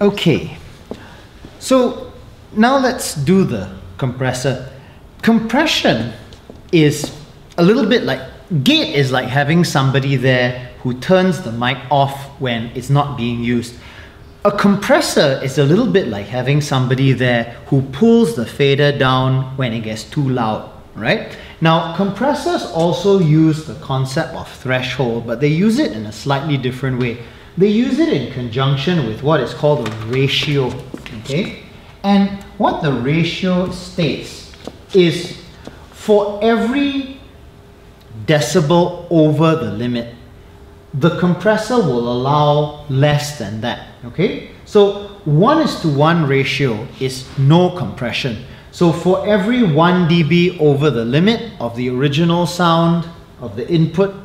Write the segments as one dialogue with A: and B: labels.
A: Okay, so now let's do the compressor. Compression is a little bit like, gate is like having somebody there who turns the mic off when it's not being used. A compressor is a little bit like having somebody there who pulls the fader down when it gets too loud, right? Now, compressors also use the concept of threshold, but they use it in a slightly different way. They use it in conjunction with what is called a ratio, okay? And what the ratio states is for every decibel over the limit, the compressor will allow less than that, okay? So 1:1 ratio is no compression. So for every 1 dB over the limit of the original sound of the input,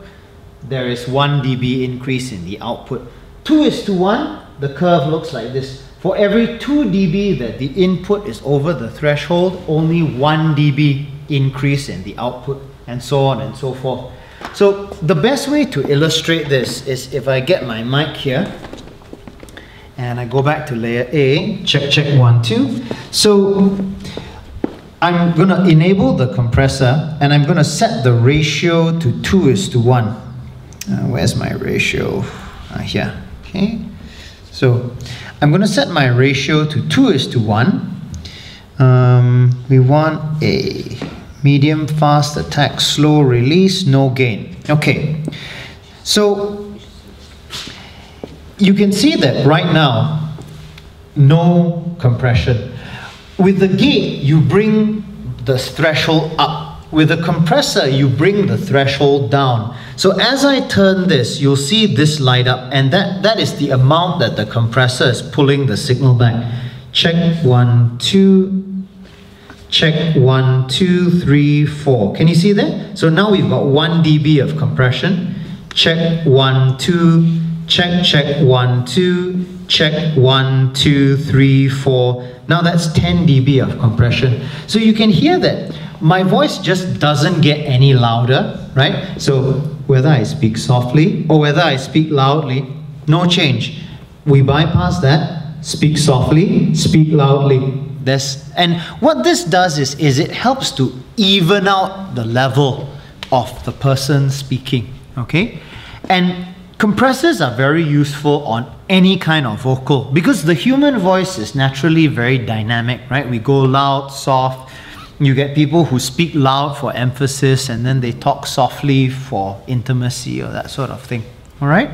A: there is 1 dB increase in the output. 2:1, the curve looks like this. For every 2 dB that the input is over the threshold, only 1 dB increase in the output, and so on and so forth. So the best way to illustrate this is if I get my mic here and I go back to layer A, check 1 2. So I'm going to enable the compressor and I'm going to set the ratio to 2:1. Where's my ratio? Here. Okay. So I'm going to set my ratio to 2:1. We want a medium fast attack, slow release, no gain. Okay. So you can see that right now, no compression. With the gate, you bring the threshold up. With the compressor, you bring the threshold down. So as I turn this, you'll see this light up, and that is the amount that the compressor is pulling the signal back. Check 1 2. Check 1 2 3 4. Can you see that? So now we've got 1 dB of compression. Check 1 2. Check 1 2. Check 1 2 3 4. Now that's 10 dB of compression. So you can hear that my voice just doesn't get any louder, right? So whether I speak softly or whether I speak loudly, no change. We bypass that, speak softly, speak loudly. And what this does is it helps to even out the level of the person speaking, okay? And compressors are very useful on any kind of vocal because the human voice is naturally very dynamic, right? We go loud, soft. You get people who speak loud for emphasis and then they talk softly for intimacy or that sort of thing, all right?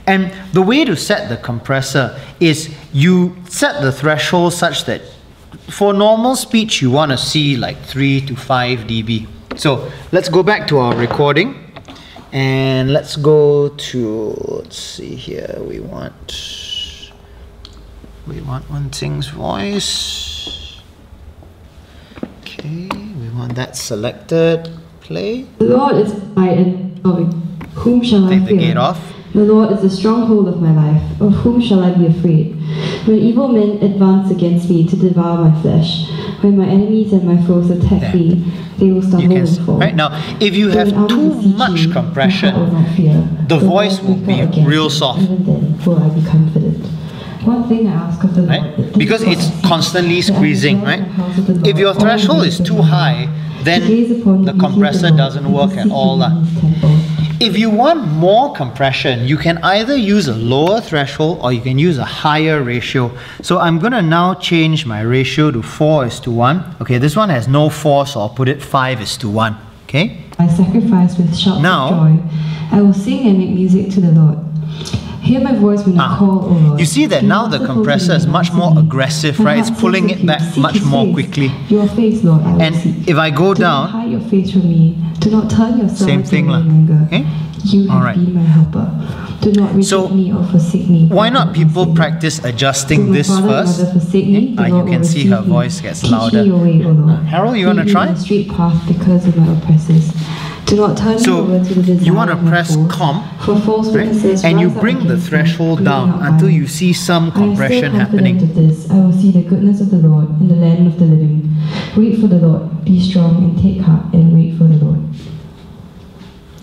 A: And the way to set the compressor is you set the threshold such that for normal speech, you want to see like 3 to 5 dB. So let's go back to our recording and let's go to, let's see here, we want Wen Xing's voice. Okay, we want that selected. Play.
B: The Lord is my end. Whom shall I fear?
A: Take the gate off.
B: The Lord is the stronghold of my life. Of whom shall I be afraid? When evil men advance against me to devour my flesh, when my enemies and my foes attack me, they will stumble and fall.
A: Right now, if you have too much compression, the voice will be real soft.
B: Even then will I be confident. One thing I ask of the Lord,
A: because it's constantly squeezing, right? If your threshold is too high, then the compressor doesn't work at all. If you want more compression, you can either use a lower threshold or you can use a higher ratio. So I'm going to now change my ratio to 4:1. Okay, this one has no 4, so I'll put it 5:1. Okay?
B: I sacrifice with shouts of joy. I will sing and make music to the Lord. Hear my voice when I call, O Lord.
A: You see that now the compressor is much more aggressive, right? It's pulling it back much more quickly.
B: Your face, Lord, I will
A: and
B: seek.
A: If I go down,
B: do not hide your face from me. Do not turn yourself
A: same thing,
B: from my anger.
A: okay?
B: You have been my helper. Do not reject me or forsake me.
A: Why not people practice adjusting this first?
B: You
A: can see her voice gets louder.
B: Your way, O Lord.
A: Harold, you want to try?
B: The straight path because of my oppressors. Do not turn me over to the desire
A: you want to
B: of my
A: press
B: foes.
A: comp,
B: For false witnesses
A: and you
B: rise up
A: bring the
B: against me,
A: threshold
B: but
A: down
B: not
A: until
B: I.
A: you see some compression
B: I am still confident
A: happening.
B: of this. I will see the goodness of the Lord in the land of the living. Wait for the Lord. Be strong and take heart and wait for the Lord.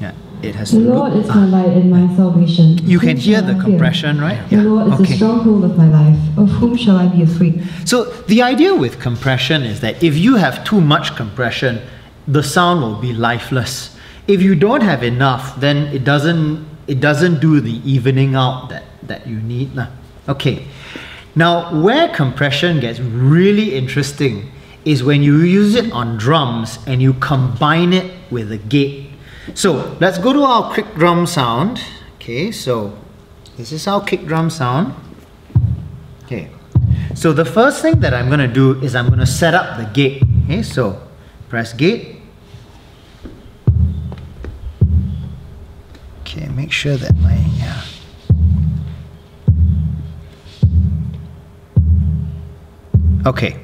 A: Yeah, it has
B: The
A: to
B: Lord
A: look.
B: is my light and my salvation.
A: You
B: Whom
A: can hear
B: shall
A: the
B: I fear?
A: compression, right?
B: The Lord is the stronghold of my life. Of whom shall I be afraid?
A: So the idea with compression is that if you have too much compression, the sound will be lifeless. If you don't have enough, then it doesn't do the evening out that you need. Okay. Now, where compression gets really interesting is when you use it on drums and you combine it with a gate. So let's go to our kick drum sound. Okay, so this is our kick drum sound. Okay, so the first thing that I'm going to do is I'm going to set up the gate. Okay, so press gate. Okay, make sure that Okay,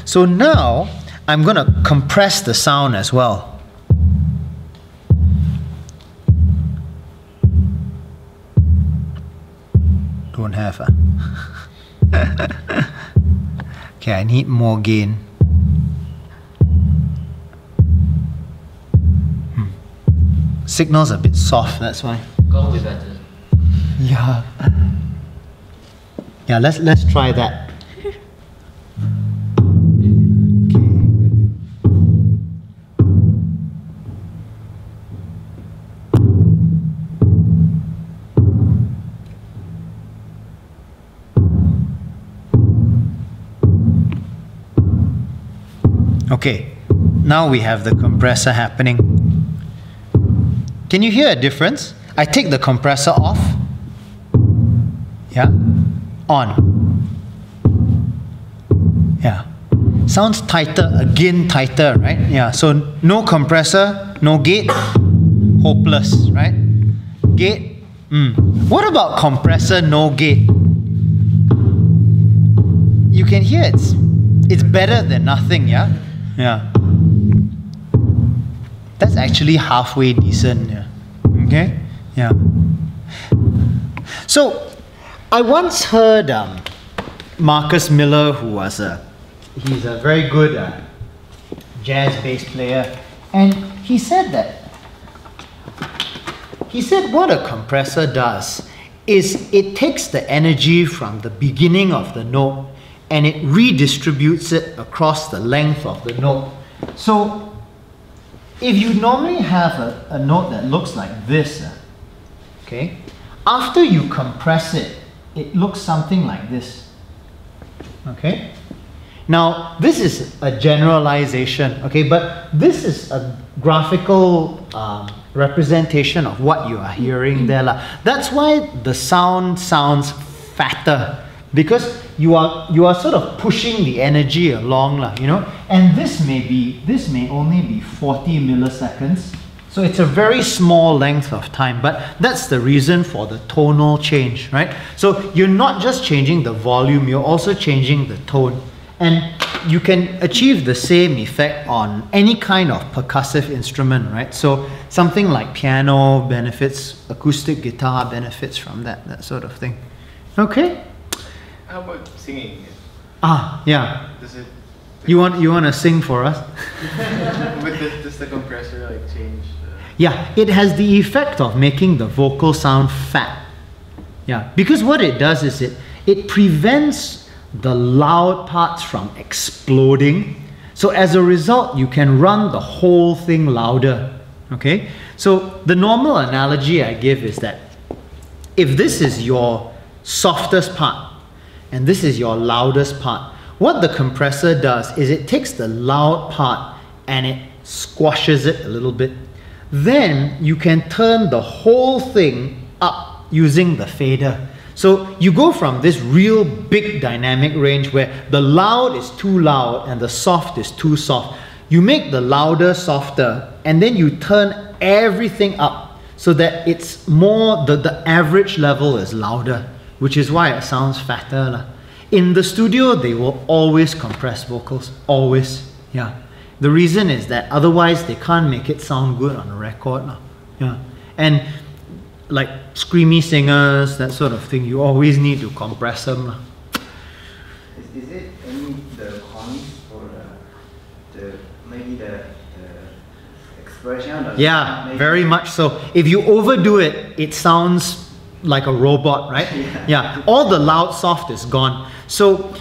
A: so now I'm going to compress the sound as well. Don't have Okay, I need more gain. Signal's a bit soft, that's why.
C: Go with better.
A: Yeah. Yeah, let's try that. Okay, now we have the compressor happening. Can you hear a difference? I take the compressor off. Yeah, on. Yeah, sounds tighter, again tighter, right? Yeah, so no compressor, no gate, hopeless, right? Gate, What about compressor, no gate? You can hear it's better than nothing, yeah? Yeah. That's actually halfway decent, yeah. Okay? Yeah. So, I once heard Marcus Miller, who was he's a very good jazz bass player, and he said what a compressor does is it takes the energy from the beginning of the note and it redistributes it across the length of the note. So if you normally have a note that looks like this, okay, after you compress it, it looks something like this. Okay? Now, this is a generalization, okay, but this is a graphical representation of what you are hearing there. That's why the sound sounds fatter, because you are sort of pushing the energy along, you know, and this may only be 40 milliseconds. So it's a very small length of time, but that's the reason for the tonal change, right? So you're not just changing the volume, you're also changing the tone. And you can achieve the same effect on any kind of percussive instrument, right? So something like piano benefits, acoustic guitar benefits from that sort of thing. Okay?
C: How about singing?
A: Yeah.
C: Does it?
A: You want to sing for us?
C: Does the compressor like change?
A: Yeah, it has the effect of making the vocal sound fat. Yeah, because what it does is it prevents the loud parts from exploding. So as a result, you can run the whole thing louder. Okay? So the normal analogy I give is that if this is your softest part and this is your loudest part, what the compressor does is it takes the loud part and it squashes it a little bit. Then you can turn the whole thing up using the fader. So you go from this real big dynamic range where the loud is too loud and the soft is too soft. You make the louder softer and then you turn everything up so that it's more, the average level is louder, which is why it sounds fatter. In the studio, they will always compress vocals, always, yeah. The reason is that otherwise they can't make it sound good on a record. Yeah. And like screamy singers, that sort of thing, you always need to compress them.
D: Is it any the cons or maybe the expression? Or
A: Yeah,
D: maybe?
A: very much so. If you overdo it, it sounds like a robot, right? Yeah, all the loud soft is gone. So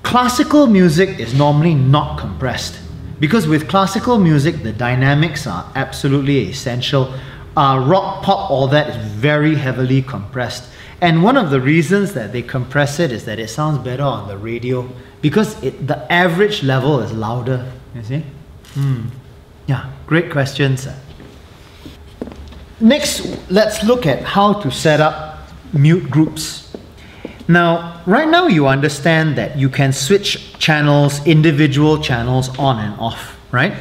A: classical music is normally not compressed, because with classical music, the dynamics are absolutely essential. Rock, pop, all that is very heavily compressed. And one of the reasons that they compress it is that it sounds better on the radio, because the average level is louder, you see? Yeah, great questions. Next, let's look at how to set up mute groups. Now, right now you understand that you can switch channels, individual channels on and off, right?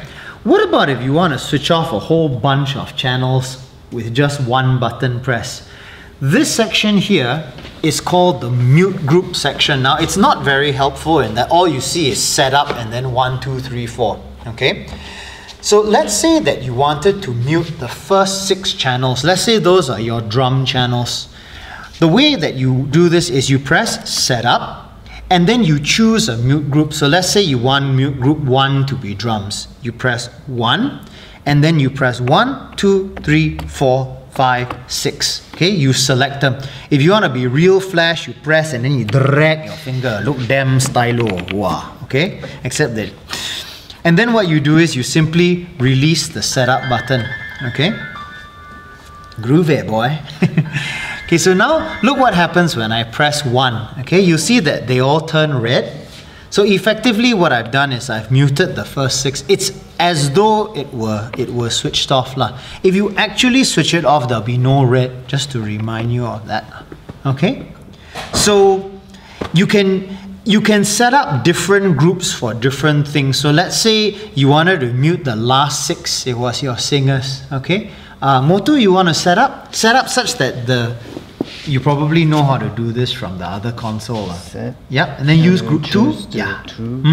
A: What about if you want to switch off a whole bunch of channels with just one button press? This section here is called the mute group section. Now, it's not very helpful in that all you see is setup and then 1, 2, 3, 4, okay? So let's say that you wanted to mute the first 6 channels. Let's say those are your drum channels. The way that you do this is you press setup and then you choose a mute group. So let's say you want mute group 1 to be drums. You press 1 and then you press 1, 2, 3, 4, 5, 6. Okay, you select them. If you want to be real flash, you press and then you drag your finger. Look damn stylo. Wow. Okay, except that. And then what you do is you simply release the setup button. Okay, groove it, boy. Okay, so now look what happens when I press 1. Okay, you see that they all turn red. So effectively what I've done is I've muted the first 6. It's as though it were switched off lah. If you actually switch it off, there'll be no red, just to remind you of that. Okay? So you can set up different groups for different things. So let's say you wanted to mute the last 6, it was your singers. Okay? Motu, you want to set up such that you probably know how to do this from the other console.
D: Set.
A: Yeah, and then use group 2. Yeah.
D: True.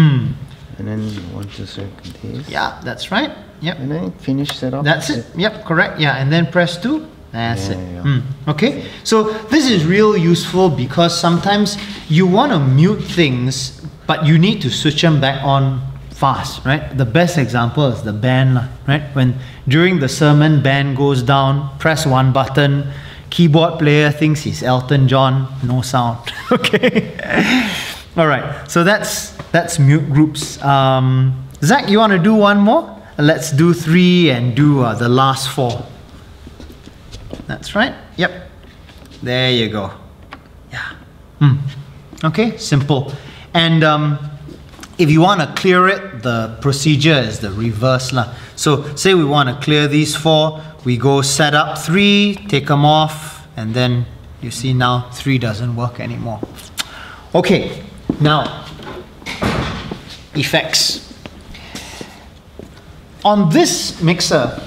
D: And then want to circle this.
A: Yeah, that's right. Yep.
D: And then finish setup.
A: That's it. Yep, correct. Yeah, and then press 2. That's it.
D: Yeah.
A: Okay, so this is real useful because sometimes you want to mute things, but you need to switch them back on fast, right? The best example is the band, right? When during the sermon, band goes down, press 1 button, keyboard player thinks he's Elton John, no sound. Okay. All right. So that's mute groups. Zach, you want to do one more? Let's do 3 and do the last 4. That's right. Yep. There you go. Yeah. Okay. Simple. And if you want to clear it, the procedure is the reverse lah. So say we want to clear these 4. We go set up 3, take them off, and then you see now 3 doesn't work anymore. Okay, now effects. On this mixer,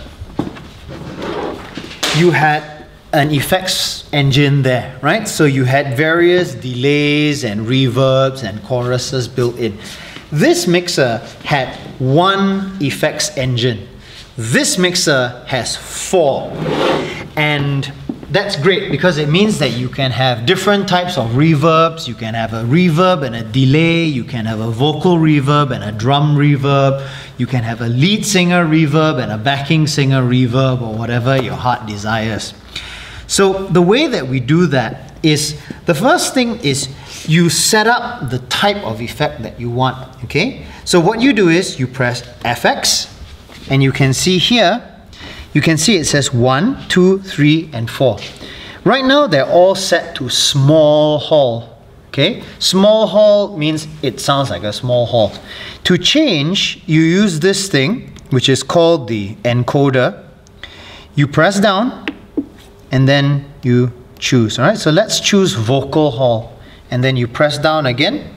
A: you had an effects engine there, right? So you had various delays and reverbs and choruses built in. This mixer had 1 effects engine. This mixer has 4, and that's great because it means that you can have different types of reverbs. You can have a reverb and a delay. You can have a vocal reverb and a drum reverb. You can have a lead singer reverb and a backing singer reverb, or whatever your heart desires. So the way that we do that is, the first thing is you set up the type of effect that you want. Okay, so what you do is you press FX, and you can see here, you can see it says 1, 2, 3, and 4. Right now they're all set to small hall. Okay, small hall means it sounds like a small hall. To change, you use this thing, which is called the encoder. You press down, and then you choose. All right, so let's choose vocal hall, and then you press down again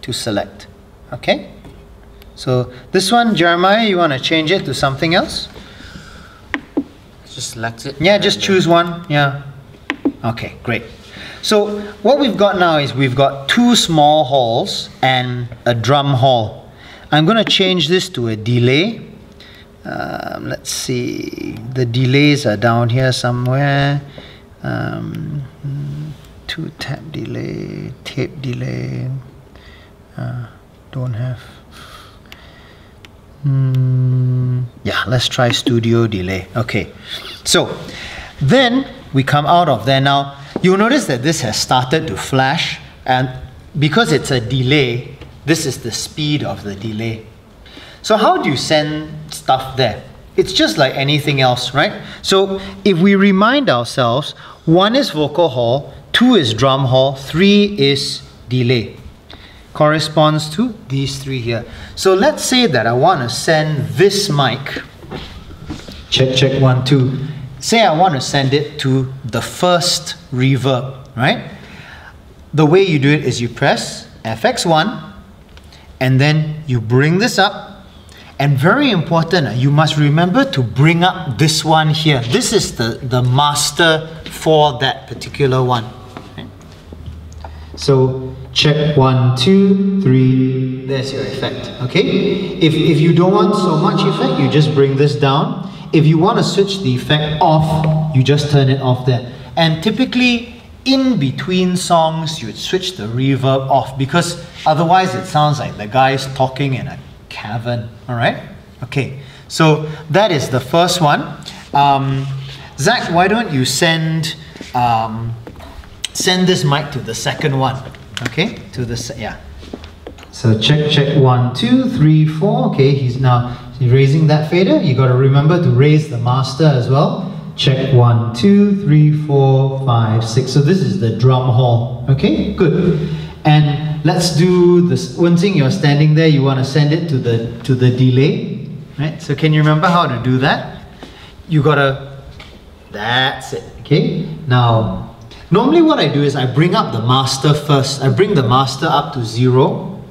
A: to select. Okay. So this one, Jeremiah, you want to change it to something else?
C: Just select it.
A: Yeah, just choose one. Yeah. Okay, great. So what we've got now is we've got 2 small halls and a drum hall. I'm going to change this to a delay. Let's see. The delays are down here somewhere. 2 tap delay, tape delay. Don't have. Yeah, let's try studio delay. Okay, so then we come out of there. Now you'll notice that this has started to flash, and because it's a delay, this is the speed of the delay. So how do you send stuff there? It's just like anything else, right? So if we remind ourselves, 1 is vocal hall, 2 is drum hall, 3 is delay. Corresponds to these 3 here. So let's say that I want to send this mic. Check, check, 1, 2. Say I want to send it to the first reverb, right? The way you do it is you press FX1 and then you bring this up. And very important, you must remember to bring up this one here. This is the master for that particular one. Okay. So check 1, 2, 3. There's your effect. Okay. If you don't want so much effect, you just bring this down. If you want to switch the effect off, you just turn it off there. And typically, in between songs, you would switch the reverb off because otherwise it sounds like the guy's talking in a cavern. All right. Okay. So that is the first one. Zach, why don't you send this mic to the second one? Okay. To the yeah. So check, check, 1, 2, 3, 4. Okay. He's raising that fader. You got to remember to raise the master as well. Check 1, 2, 3, 4, 5, 6. So this is the drum hall. Okay. Good. And let's do this. One thing, you're standing there, you want to send it to the delay, right? So can you remember how to do that? You gotta, that's it, okay? Now, normally what I do is I bring up the master first. I bring the master up to 0.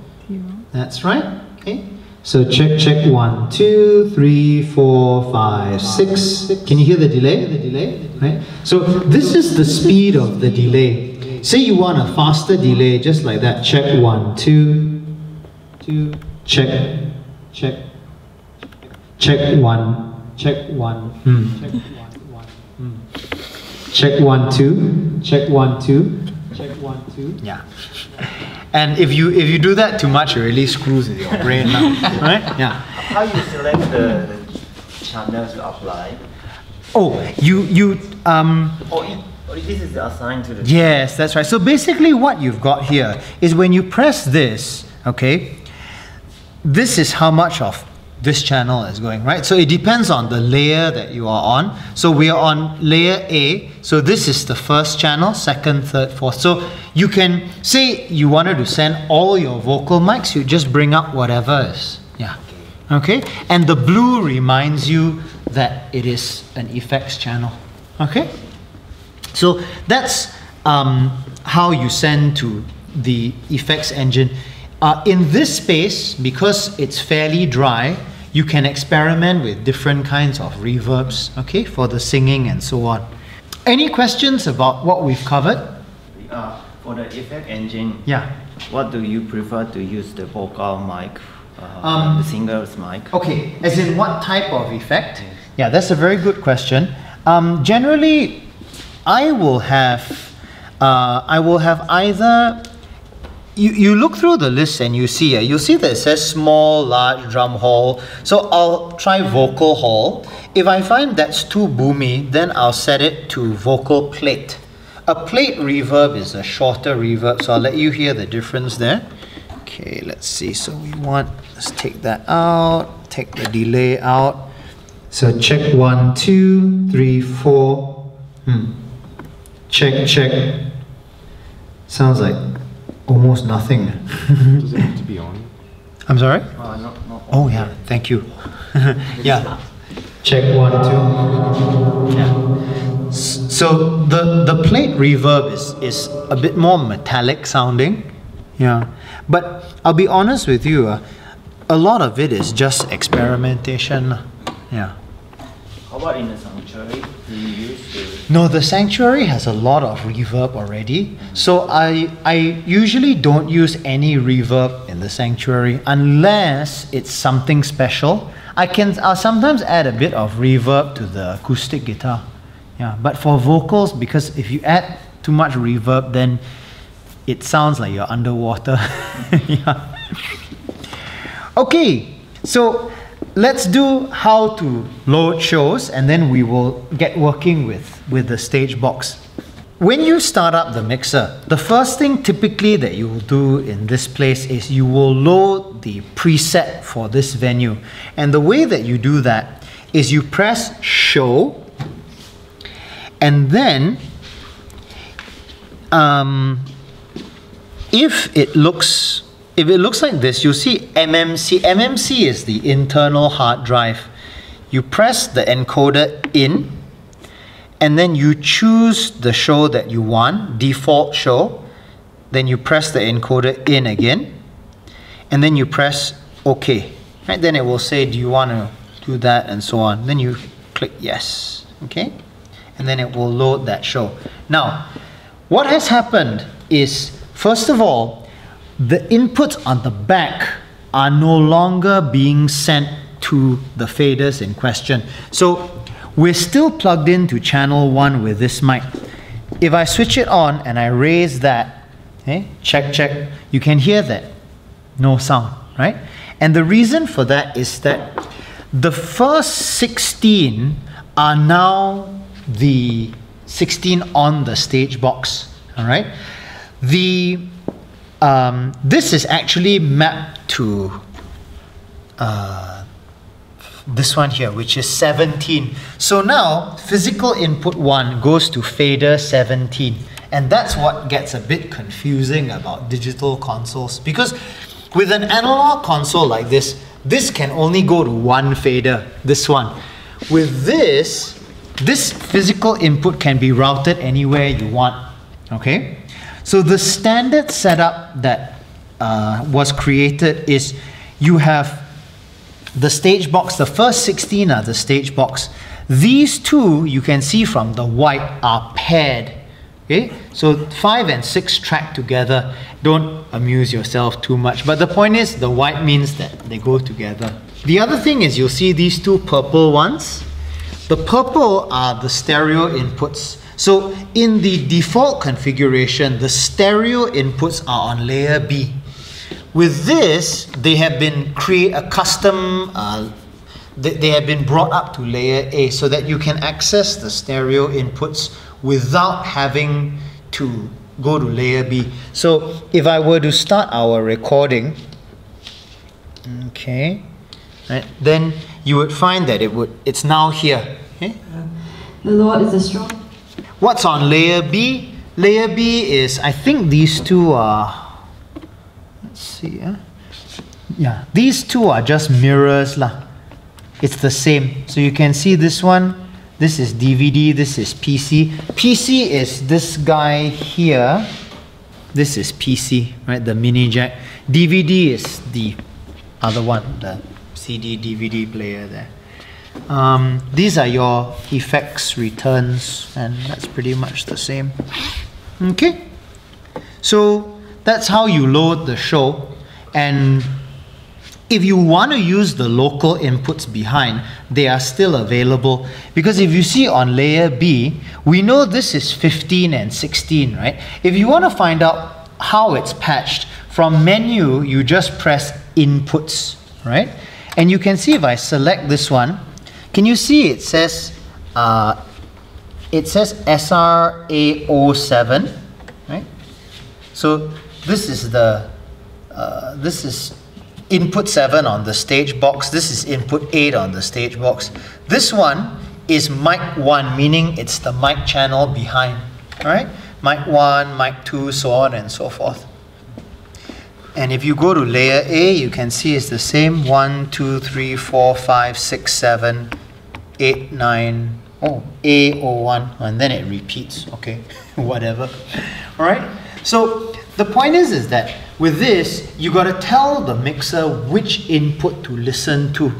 A: That's right, okay? So check, check, 1, 2, 3, 4, 5, 6. Can you hear the delay? The delay, right? So this is the speed of the delay. Say you want a faster delay, just like that. Check 1, 2, 2, check, check, check 1, check 1, check 1, 1, check 1, 2, check 1, 2, check 1, 2. Yeah. And if you do that too much, it really screws with your brain now, right? Yeah.
D: How you select the channel to apply?
A: Oh,
D: This is assigned to the...
A: Yes, that's right. So basically what you've got here is when you press this, okay, this is how much of this channel is going, right? So it depends on the layer that you are on. So we are on layer A. So this is the first channel, second, third, fourth. So you can say you wanted to send all your vocal mics, you just bring up whatever is. Yeah. Okay? And the blue reminds you that it is an effects channel. Okay? So that's how you send to the effects engine. In this space, because it's fairly dry, you can experiment with different kinds of reverbs, okay, for the singing and so on. Any questions about what we've covered?
D: For the effect engine,
A: yeah.
D: What do you prefer to use, the vocal mic, the singer's mic?
A: Okay, as in what type of effect? Yes. Yeah, that's a very good question. Generally, I will have either, you look through the list and you'll see that it says small, large, drum hall. So I'll try vocal hall. If I find that's too boomy, then I'll set it to vocal plate. A plate reverb is a shorter reverb, so I'll let you hear the difference there. Okay, let's see. So let's take that out, take the delay out. So check 1, 2, 3, 4. Check, check. Sounds like almost nothing.
C: Does it have to be on?
A: I'm sorry?
D: Not
A: Oh yeah, thank you. Yeah. Check 1, 2. Yeah. So the plate reverb is a bit more metallic sounding. Yeah. But I'll be honest with you, a lot of it is just experimentation. Yeah.
D: How about in the sanctuary? Do you use the...
A: No, the Sanctuary has a lot of reverb already. So I usually don't use any reverb in the Sanctuary unless it's something special. I'll sometimes add a bit of reverb to the acoustic guitar. Yeah, but for vocals, because if you add too much reverb, then it sounds like you're underwater. Yeah. Okay, so let's do how to load shows, and then we will get working with the stage box. When you start up the mixer, the first thing typically that you will do in this place is you will load the preset for this venue. And the way that you do that is you press show, and then if it looks like this, you'll see MMC. MMC is the internal hard drive. You press the encoder in, and then you choose the show that you want, default show. Then you press the encoder in again, and then you press OK. Right? Then it will say, do you want to do that, and so on. Then you click yes. Okay? And then it will load that show. Now, what has happened is, first of all, the inputs on the back are no longer being sent to the faders in question. So we're still plugged into channel 1 with this mic. If I switch it on and I raise that, okay, check, you can hear that no sound, right? And the reason for that is that the first 16 are now the 16 on the stage box, all right? This is actually mapped to this one here, which is 17. So now physical input 1 goes to fader 17, and that's what gets a bit confusing about digital consoles, because with an analog console like this can only go to one fader, this one. With this physical input can be routed anywhere you want. Okay, so the standard setup that was created is you have the stage box. The first 16 are the stage box. These two, you can see from the white, are paired. Okay, so 5 and 6 track together. Don't amuse yourself too much, but the point is the white means that they go together. The other thing is you'll see these two purple ones. The purple are the stereo inputs. So in the default configuration, the stereo inputs are on layer B. With this, they have been they have been brought up to layer A so that you can access the stereo inputs without having to go to layer B. So if I were to start our recording, okay, right, then you would find that it's now here. Okay?
B: The Lord is a strong.
A: What's on layer B? Layer B is, I think these two are, let's see, yeah, these two are just mirrors lah. It's the same. So you can see this one, this is DVD, this is PC. PC is this guy here. This is PC, right, the mini jack. DVD is the other one, the CD, DVD player there. These are your effects returns, and that's pretty much the same. Okay, so that's how you load the show. And if you want to use the local inputs behind, they are still available, because if you see on layer B, we know this is 15 and 16, right? If you want to find out how it's patched, from menu you just press inputs, right? And you can see if I select this one, can you see it says SRA07, right? So this is the this is input 7 on the stage box. This is input 8 on the stage box. This one is mic 1, meaning it's the mic channel behind. All right, mic 1, mic 2, so on and so forth. And if you go to layer A, you can see it's the same. 1, 2, 3, 4, 5, 6, 7, 8, 9. Oh, A01, and then it repeats. Okay, whatever. All right. So the point is that with this, you got to tell the mixer which input to listen to.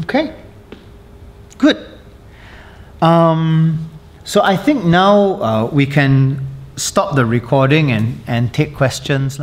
A: Okay, good. So I think now we can stop the recording and take questions.